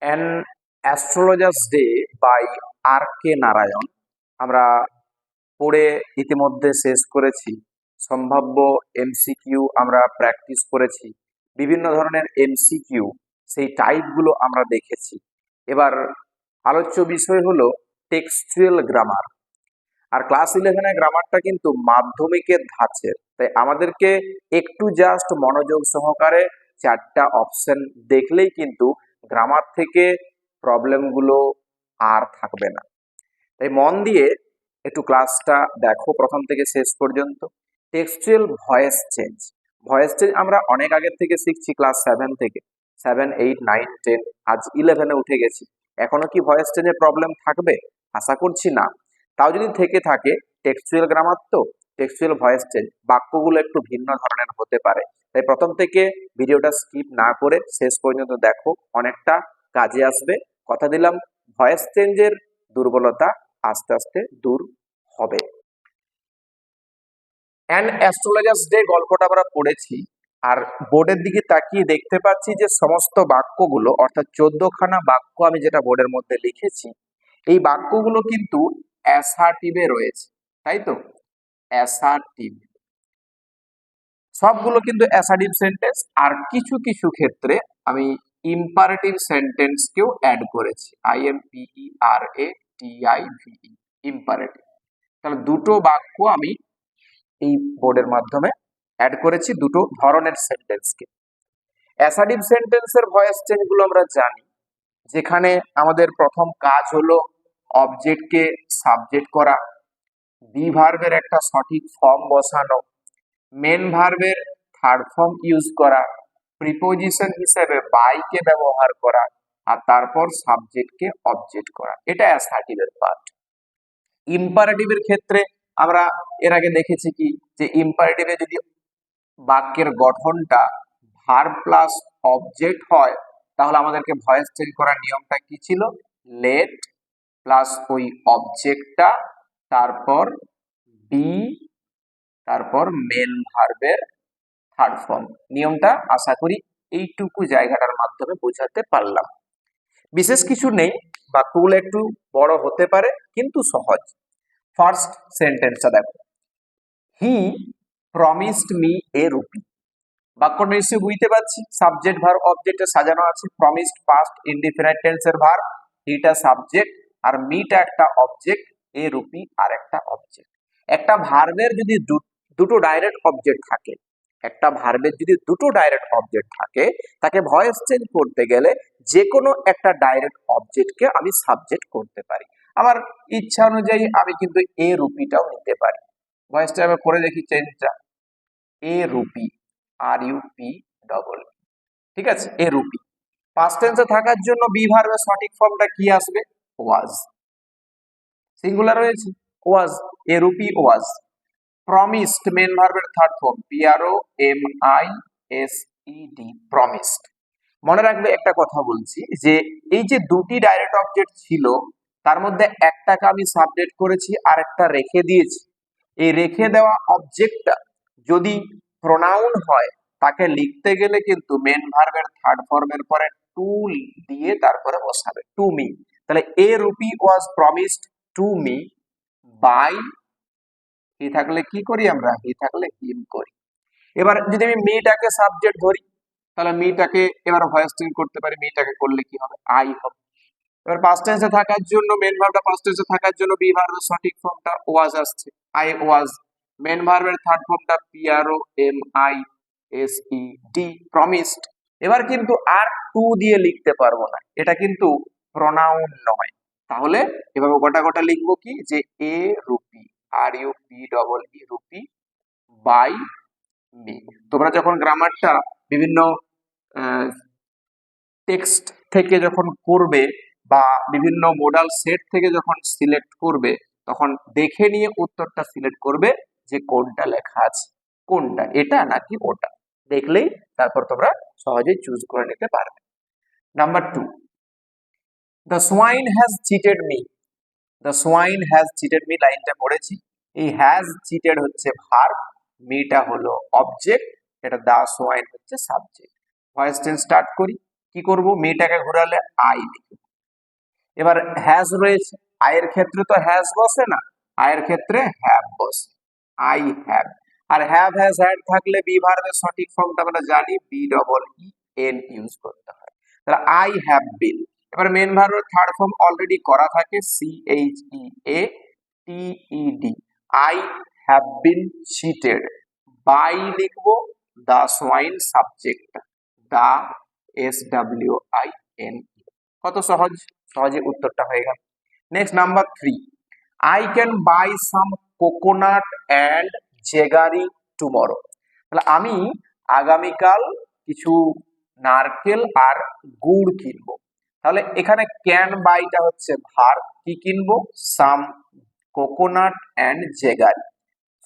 An astrologer's day by আর কে নারায়ণ আমরা পড়ে ইতিমধ্যে শেষ করেছি। সম্ভাব্য এমসিকিউ আমরা প্র্যাকটিস করেছি, বিভিন্ন ধরনের এমসিকিউ সেই টাইপগুলো আমরা দেখেছি। এবার আলোচ্য বিষয় হলো টেক্সচুয়াল গ্রামার। আর ক্লাস 11-এর গ্রামারটা কিন্তু মাধ্যমিকের ধাঁচের, তাই আমাদেরকে একটু জাস্ট মনোযোগ সহকারে চারটা অপশন দেখলেই কিন্তু গ্রামার থেকে প্রবলেমগুলো আর থাকবে না। তাই মন দিয়ে একটু ক্লাসটা দেখো প্রথম থেকে শেষ পর্যন্ত। Textual voice change, voice change আমরা অনেক আগের থেকে শিখছি, ক্লাস 7 থেকে, 7, 8, 9, 10, আজ 11-এ উঠে গেছি। এখনো কি ভয়েস চেঞ্জের প্রবলেম থাকবে? আশা করছি না। তাও যদি থেকে থাকে, টেক্সচুয়াল গ্রামার তো, টেক্সচুয়াল ভয়েস চেঞ্জ, বাক্যগুলো একটু ভিন্ন ধরনের হতে পারে। তাই প্রথম থেকে ভিডিওটা স্কিপ না করে শেষ পর্যন্ত দেখো, অনেকটা কাজে আসবে। কথা দিলাম, ভয়েস চেঞ্জের দুর্বলতা আস্তে আস্তে দূর হবে। অ্যান অ্যাস্ট্রোলজার্স ডে গল্পটা আমরা পড়েছি, আর বোর্ডের দিকে তাকিয়ে দেখতে পাচ্ছি যে সমস্ত বাক্যগুলো, অর্থাৎ 14খানা বাক্য আমি যেটা বোর্ডের মধ্যে লিখেছি, এই বাক্যগুলো কিন্তু অ্যাসার্টিভে রয়েছে, তাই তো? অ্যাসার্টিভ, সবগুলো কিন্তু অ্যাসার্টিভ সেন্টেন্স। আর কিছু কিছু ক্ষেত্রে আমি ইম্পারেটিভ সেন্টেন্সকেও অ্যাড করেছি, IMPERATIVE, ইম্পারেটিভ। তাহলে দুটো বাক্য আমি এই বোর্ডের মাধ্যমে অ্যাড করেছি, দুটো ধরনের সেন্টেন্সকে। অ্যাসার্টিভ সেন্টেন্সের ভয়েস চেঞ্জ গুলো আমরা জানি, যেখানে আমাদের প্রথম কাজ হলো অবজেক্টকে সাবজেক্ট করা, বি ভার্বের একটা সঠিক ফর্ম বসানো, মেন ভার্বের থার্ড ফর্ম ইউজ করা, প্রিপোজিশন হিসেবে বাইকে ব্যবহার করা, আর তারপর সাবজেক্টকে অবজেক্ট করা। এটা অ্যাসার্টিভের পার্ট। ইম্পারেটিভের ক্ষেত্রে আমরা এর আগে দেখেছি কি, যে ইম্পারেটিভে যদি বাক্যের গঠনটা ভার্ব প্লাস অবজেক্ট হয়, তাহলে আমাদেরকে ভয়েস চেঞ্জ করার নিয়মটা কি ছিল? লেট প্লাস ওই অবজেক্টটা, তারপর বি, তারপর মেন ভার্বের থার্ড ফর্ম। নিয়মটা আশা করি এইটুকু জায়গাটার মাধ্যমে বোঝাতে পারলাম। বিশেষ কিছু নেই, বাক্যগুলো একটু বড় হতে পারে কিন্তু সহজ। ফার্স্ট সেন্টেন্সটা দেখো, হি প্রমিসড মি এ রুপি। বাক্যটা নিশ্চয়ই বুঝতে পারছি, সাবজেক্ট ভার্ব অবজেক্টে সাজানো আছে। প্রমিসড পাস্ট ইনডিফিনিট টেন্সের ভার্ব, এটা সাবজেক্ট আর মিটা একটা অবজেক্ট, এ রুপি আর একটা অবজেক্ট। একটা ভার্বের যদি দুটো ডাইরেক্ট অবজেক্ট থাকে, একটা ভার্বের যদি দুটো ডাইরেক্ট অবজেক্ট থাকে, তাকে ভয়েস চেঞ্জ করতে গেলে যে কোনো একটা ডাইরেক্ট অবজেক্টকে আমি সাবজেক্ট করতে পারি। আমার ইচ্ছা অনুযায়ী আমি কিন্তু এ রুপিটাও নিতে পারি। ভয়েসটা আমি করে দেখি চেঞ্জটা, এ রুপি, RUP, ঠিক আছে, এ রুপি। পাস্ট টেন্সে থাকার জন্য বি ভার্বের সঠিক ফর্মটা কি আসবে? ওয়াজ। সিঙ্গুলার রয়েছে, ওয়াজ, এ রুপি ওয়াজ। প্রমিসড, মেন ভার্বের থার্ড ফর্ম, PROMISED, প্রমিসড। মনে রাখবে একটা কথা বলছি, যে এই যে দুটি ডাইরেক্ট অবজেক্ট ছিল, তার মধ্যে একটাকে আমি সাবজেক্ট করেছি আর একটা রেখে দিয়েছি। এই রেখে দেওয়া অবজেক্টটা যদি প্রোনাউন হয়, তাকে লিখতে গেলে কিন্তু মেন ভার্বের থার্ড ফর্মের পরে টু দিয়ে তারপরে বসাবে, টু মি। তাহলে a rupee was promised to me by, he থাকলে কি করি আমরা? হি থাকলে হিম করি। এবার যদি আমি মেয়েটাকে সাবজেক্ট ধরি, তাহলে মেয়েটাকে এবার ভয়েস চেঞ্জ করতে পারি, মেয়েটাকে করলে কি হবে? আই হবে। এবার পাস্ট টেন্সে থাকার জন্য, মেন ভার্বটা পাস্ট টেন্সে থাকার জন্য বি ভার্বের সঠিক ফর্মটা ওয়াজ আসছে, আই ওয়াজ। মেন ভার্বের থার্ড ফর্মটা PROMISED, প্রমিসড। এবার কিন্তু আর টু দিয়ে লিখতে পারবো না, এটা কিন্তু প্রোনাউন নয়। তাহলে এভাবে গোটা গোটা লিখবো কি, যে a rupee, RUPE, rupee by me. তোমরা যখন গ্রামারটা বিভিন্ন টেক্সট থেকে যখন করবে বা বিভিন্ন মডাল সেট থেকে যখন সিলেক্ট করবে, তখন দেখে নিয়ে উত্তরটা সিলেক্ট করবে, যে কোনটা লেখা আছে, কোনটা এটা নাকি ওটা। দেখলেই তারপর তোমরা সহজেই চুজ করে নিতে পারবে। Number 2, the swine has cheated me. The swine has cheated me, লাইনটা পড়েছি। এই হ্যাজ চিটেড হচ্ছে ভার্ব, মিটা হলো অবজেক্ট, এটা দা সোয়াইন হচ্ছে সাবজেক্ট। ভয়েস টেন্স স্টার্ট করি, কি করব, মেটাকে ঘোরালে আই লিখব। এবার হ্যাজ রয়েছে, আয়ের ক্ষেত্রে তো হ্যাজ বসে না, আয়ের ক্ষেত্রে হ্যাভ বসে, আই হ্যাভ। আর হ্যাভ হ্যাজ হ্যাড থাকলে বি ভার্বের সঠিক ফর্মটা আমরা জানি B double E N use করতে হয়। তাহলে আই হ্যাভ বিন। এবার মেন ভার্বের থার্ড ফর্ম অলরেডি করা থাকে, C H E A T E D. I have been cheated, by লিখবো, the swine subject, the S W I N. কত সহজ, সহজে উত্তরটা হয়ে গেল। Next number 3, I can buy some coconut and jaggery tomorrow. তাহলে আমি আগামীকাল কিছু নারকেল আর গুড় কিনবো। তাহলে এখানে ক্যান বাইটা হচ্ছে ভার্ব, কি কিনবো, সাম কোকোনাট অ্যান্ড জেগারি।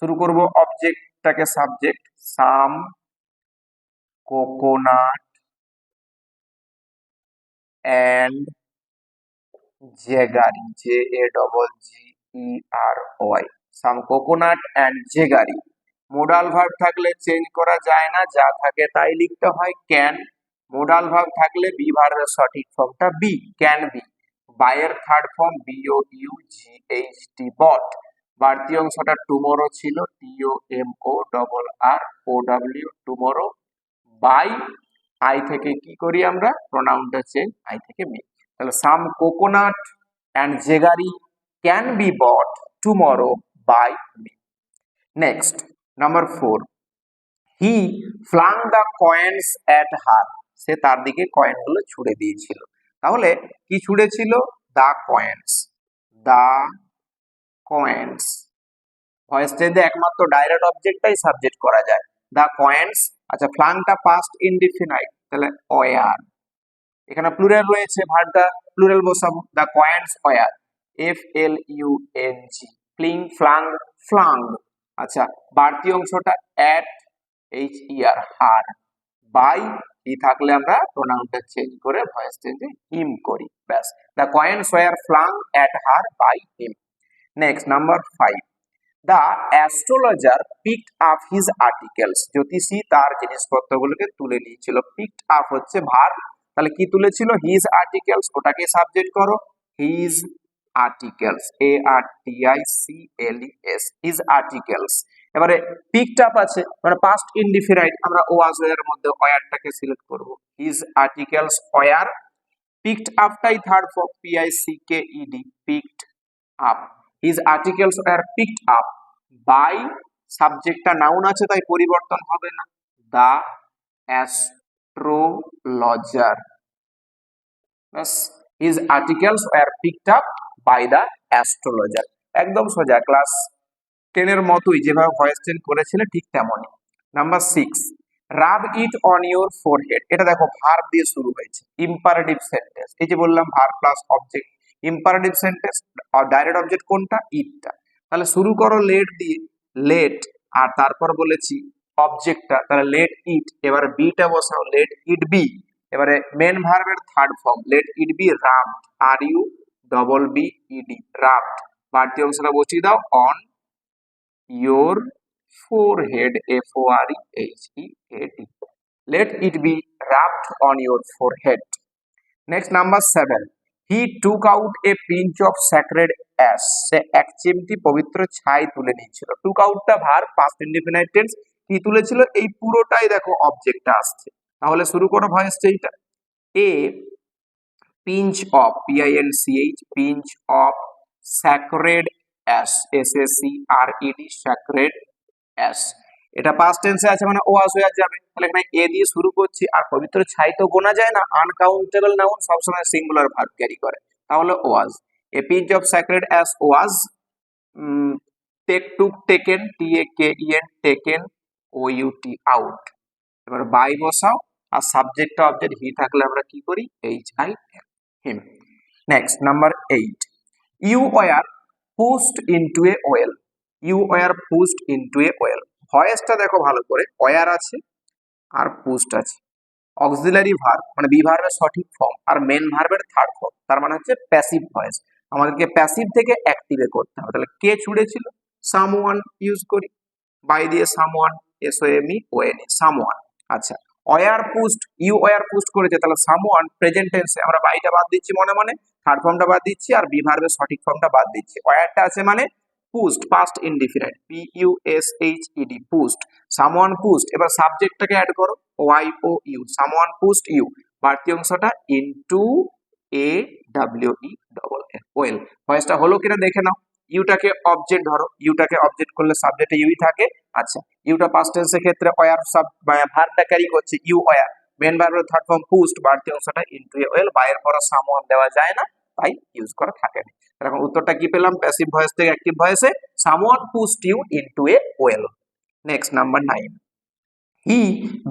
শুরু করব অবজেক্টটাকে subject, some coconut and jaggery, J A double G E R Y, some coconut and jaggery. Modal verb থাকলে চেঞ্জ করা যায় না, যা থাকে তাই লিখতে হয় ক্যান। মোডাল ভার্ব থাকলে বি ভার্বের সঠিক ফর্মটা বি, ক্যান বি। বাইয়ের third form B O U G H T, bought. বাড়তি অংশটা টুমরো ছিল, T O M O double R O W, tomorrow. By, I থেকে কি করি আমরা, প্রোনাউনটা চেঞ্জ, আই থেকে মি। তাহলে some coconut and jaggery can be bought tomorrow by me. Next number 4, he flung the coins at her. সে তার দিকে কয়েনগুলো ছুড়ে দিয়েছিল। তাহলে কি ছুড়েছিল, the coins, the coins. Voice চেঞ্জে একমাত্র ডাইরেক্ট অবজেক্টটাই সাবজেক্ট করা যায়, দা কয়েন্স। আচ্ছা, ফ্লাংটা পাস্ট ইনডিফিনাইট, তাহলে ওয়ার। এখানে প্লুরাল রয়েছে, ভার্বটা প্লুরাল বসাবো, the coins were, F L U N G, fling flung flung. আচ্ছা, বাড়তি অংশটা at, H E R, her. By ই থাকলে আমরা প্রোনাউনটা চেঞ্জ করে ভয়েস চেঞ্জে হিম করি, ব্যাস। The coins were flung at her by him. Next number 5, the astrologer picked up his articles. জ্যোতিষী তার জিনিসপত্রগুলোকে তুলে নিয়েছিল। পিকড আপ হচ্ছে ভার্ব, তাহলে কি তুলেছিল, হিজ আর্টিকেলস, ওটাকে সাবজেক্ট করো, his articles, A R T I C L E S, his articles. এবারে পিকড আপ আছে, মানে পাস্ট ইনডিফিনাইট, আমরা ওয়াজ ওয়ার মধ্যে ওয়ারটাকে সিলেক্ট করব, হিজ আর্টিকেলস ওয়ার। পিকড আপটাই third form, P I C K E D, picked up. His articles were picked up by, সাবজেক্টটা noun আছে তাই পরিবর্তন হবে না, দা অ্যাস্ট্রোলজার। বাস, his articles were picked up by the astrologer. একদম সোজা, ক্লাস 10 এর মতোই, যেভাবে ভয়েস চেঞ্জ করেছিলে ঠিক তেমনই। Number 6, rub it on your forehead. এটা দেখো ভার্ব দিয়ে শুরু হয়েছে, ইম্পারেটিভ সেন্টেন্স। এই যে বললাম verb plus object, imperative sentence, আর ডাইরেক্ট অবজেক্ট কোনটা, ইটটা। তাহলে শুরু করো লেট দিয়ে, লেট, আর তারপর বলেছি অবজেক্টটা, তাহলে লেট ইট। এবার বিটা বসাও, লেট ইট বি। এবারে মেন ভার্বের third form, let it be rubbed, R U double B E D, rubbed. বাড়তি অংশটা বসিয়ে দাও, on your forehead, f o r e h e a d, let it be rubbed on your forehead. Next number 7, he took out a pinch of sacred ash. সে এক চিমটি পবিত্র ছাই তুলে নিয়েছিল। took outটা ভার্ব, পাস্ট ইনডিফিনাইট টেন্স, কি তুলেছিল, এই পুরোটাই দেখো অবজেক্টটা আসছে। তাহলে শুরু করো ভয়েস চেঞ্জটা, a pinch of, p i n c h, pinch of sacred ash, s a c r e d, sacred ash। এটা পাস্ট টেন্সে আছে, মানে ওয়াজ হয়ে যাবে। তাহলে এখানে এ দিয়ে শুরু করছি, আর পবিত্র ছাই তো গোনা যায় না, আনকাউন্টেবল নাউন সবসময় সিঙ্গুলার ভার্ব ক্যারি করে, তাহলে was. A pinch of sacred ash was taken, T A K E N, taken, O U T, out. এবার বাই বসাও, আর সাবজেক্ট অবজেক্ট হি থাকলে আমরা কি করি, H I M, him. Next number 8, you were pushed into a well. You were pushed into a well. ভয়েসটা দেখো ভালো করে, ওয়ার আছে আর পুশড আছে, অক্সিলারি ভার্ব, মানে বি ভার্বের সঠিক ফর্ম, আর মেন ভার্বের থার্ড ফর্ম, তার মানে হচ্ছে প্যাসিভ ভয়েস। আমাদেরকে প্যাসিভ থেকে অ্যাক্টিভে করতে হবে। তাহলে কে ছুড়েছিল, সামওয়ান ইউজ করি, বাই দিয়ে someone, S O M E O N E, someone. আচ্ছা, were pushed, you were pushed করেছে, তাহলে সামওয়ান প্রেজেন্ট টেন্সে আমরা বাইটা বাদ দিচ্ছি মনে মনে, থার্ড ফর্মটা বাদ দিচ্ছি আর বি ভার্বের সঠিক ফর্মটা বাদ দিচ্ছি। ওয়ারটা আছে মানে pushed, past indefinite, P U S H E D, pushed, someone pushed. এবার সাবজেক্টটাকে অ্যাড করো, Y O U, someone pushed you, বাড়তি অংশটা into a W E double N, well. ভয়েসটা হলো কিনা দেখে নাও। ইউটাকে অবজেক্ট ধরো, ইউটাকে অবজেক্ট করলে সাবজেক্টে ইউই থাকে। আচ্ছা, ইউটা পাস্ট টেন্সের ক্ষেত্রে ওয়ার সাব ভার্বটা ক্যারি করছে, ইউ ওয়ার, মেন ভার্বের থার্ড ফর্ম পুস্ট, বাড়তি অংশটা ইনটু এ ওয়েল, বাইরের পর সামওয়ান দেওয়া যায় না, তাই ইউজ করা থাকে না। এখন উত্তরটা কি পেলাম, প্যাসিভ ভয়েস থেকে অ্যাক্টিভ ভয়েসে, someone pushed you into a well. Next number 9, he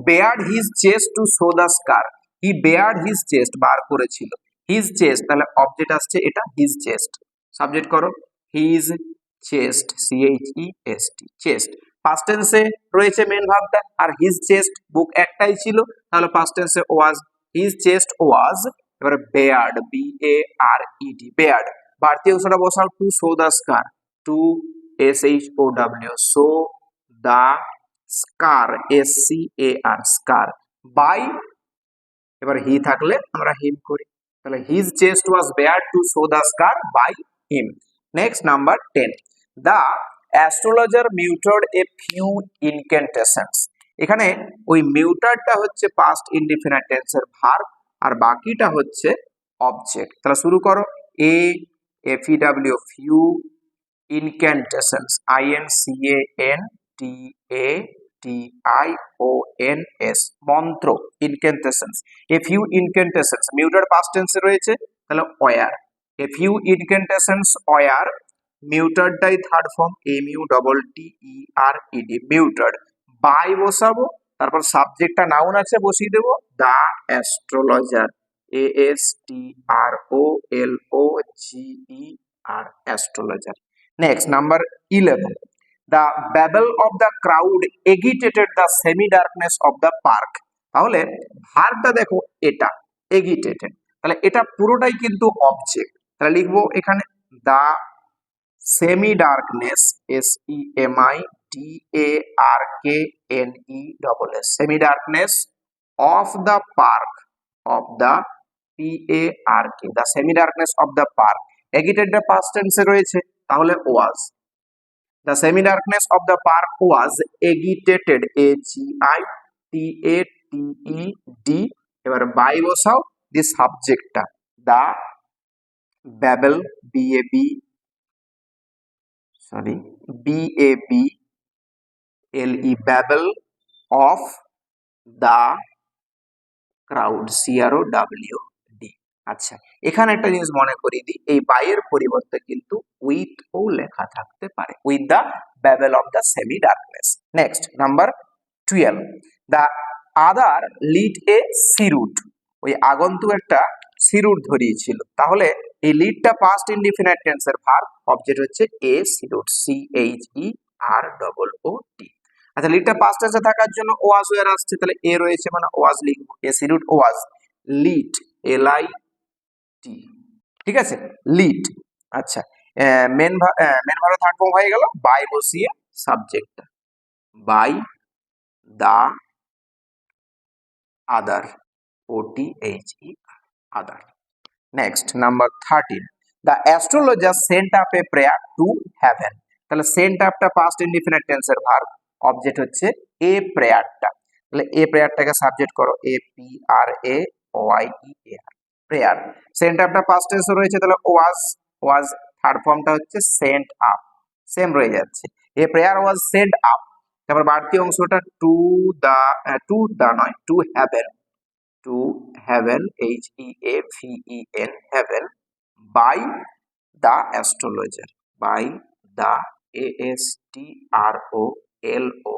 bared his chest to show the scar, he bared his chest, বার করেছিল, হিজ চেস্ট, তাহলে অবজেক্ট আসছে এটা, হিজ চেস্ট, সাবজেক্ট করো his chest, C H E S T, chest. Past টেন্সে রয়েছে main ভার্বটা, আর হিজ চেস্ট বুক একটাই ছিল, তাহলে পাস্ট টেন্সে ওয়াজ, হিজ চেস্ট ওয়াজ, এবারে bared, B A R E D, bared, বাড়তি অংশটা বসাও, to show the scar, to S H O W, show the scar, S C A R, scar, by, এবার হি থাকলে আমরা হিম করি, তাহলে his chest was bared to show the scar by him. Next number 10, the astrologer muttered a few incantations, এখানে ওই মিউটারটা হচ্ছে past indefinite টেন্সের ভার্ব, আর বাকিটা হচ্ছে অবজেক্ট। তাহলে শুরু করো, a F E W, few, incantations, I N C A N T A T I O N S, মন্ত্র, ইনক্যান্টেশনস, এ ফিউ ইনক্যান্টেশনস, মিউটার পাস্ট টেন্সে রয়েছে, তাহলে were, a few incantations were, মিউটারটাই third form, M U double T E R E D, mutter, by বসাবো, তারপর সাবজেক্টটা noun আছে বসিয়ে দেবো, the astrologer, A S T R O L O G E R, astrologer. Next number 11, the babble of the crowd agitated the semi darkness of the park, তাহলে ভার্বটা দেখো এটা এগিটেটেড, তাহলে এটা পুরোটাই কিন্তু অবজেক্ট, তাহলে লিখবো এখানে the semi darkness, S E M I D A R K N E double S, semi darkness of the park, of the P A R K, the semi darkness of the park, agitated past টেন্সে রয়েছে, তাহলে was, the semi darkness of the park was agitated, a g i t a t e d, এবার by বসাও, দি সাবজেক্টটা দা babble, b a b, sorry, b a b l e, babble of the crowd, c r o w d। আচ্ছা, এখানে একটা জিনিস মনে করিয়ে দিই, এই বাইয়ের পরিবর্তে কিন্তু উইথ ও লেখা থাকতে পারে, with the babble of the semi darkness। Next number 12, the other lead a sea route, ওই আগন্তুক একটা সি রুট ধরিয়েছিল, তাহলে এই লিডটা পাস্ট ইনডিফিনিট টেন্সের ভার্ব, অবজেক্ট হচ্ছে a C root, C H E R double O T. আচ্ছা, লিডটা পাস্ট টেন্সে থাকার জন্য ওয়াজ ওয়ার আসছে, তাহলে এ রয়েছে মানে ওয়াজ লিখবো, a C route was, lead, L I T, ঠিক আছে, লিড। আচ্ছা, মেন ভার্ব থার্ড ফর্ম হয়ে গেল, বাই বসিয়ে সাবজেক্টটা, by the other, O T H E R, other. Next number 13, the astrologer sent up a prayer to heaven, তাহলে sent আপটা past indefinite টেন্সের ভার্ব, অবজেক্ট হচ্ছে এ প্রেয়ারটা, তাহলে এ প্রেয়ারটাকে সাবজেক্ট করো, a P R A Y E A R, prayer, sent আপটা past টেন্সে রয়েছে, তাহলে ওয়াজ, ওয়াজ থার্ড ফর্মটা হচ্ছে সেন্ট আপ, সেম রয়ে যাচ্ছে, a prayer was sent up, তারপর বাড়তি অংশটা টু দা নয়, to heaven, to heaven, H E A V E N, heaven, by the astrologer, by the A S T R O L O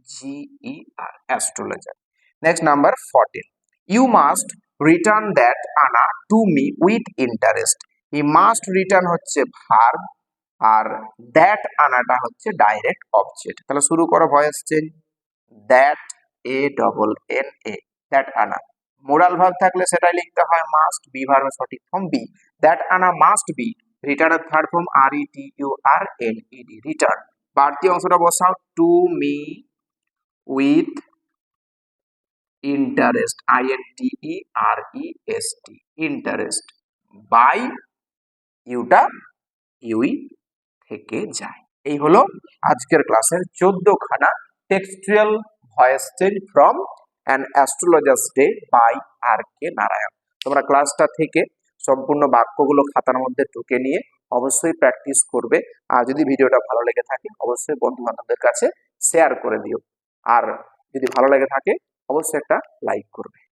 G E R, astrologer. Next number 14, you must return that anna to me with interest, ই must return হচ্ছে verb, আর that আনাটা হচ্ছে direct object, তাহলে শুরু করো voice change, that A double N A, that Anna, moral verb থাকলে সেটাই লিখতে হয় মাস্ট, বি ভার্বের সঠিক form be, that Anna must be, রিটার্নের third form R E T U R N E D, return, বাড়তি অংশটা বসাও, to me with interest, INTEREST, interest, by ইউটা ইউই থেকে যায়। এই হলো আজকের ক্লাসের 14 খানা textual voice change from an astrologer's day by RK. Narayan. তোমরা ক্লাসটা থেকে সম্পূর্ণ বাক্যগুলো খাতার মধ্যে টুকে নিয়ে অবশ্যই প্র্যাকটিস করবে। আর যদি ভিডিওটা ভালো লেগে থাকে অবশ্যই বন্ধু বান্ধবদের কাছে শেয়ার করে দিও। আর যদি ভালো লেগে থাকে অবশ্যই একটা লাইক করবে।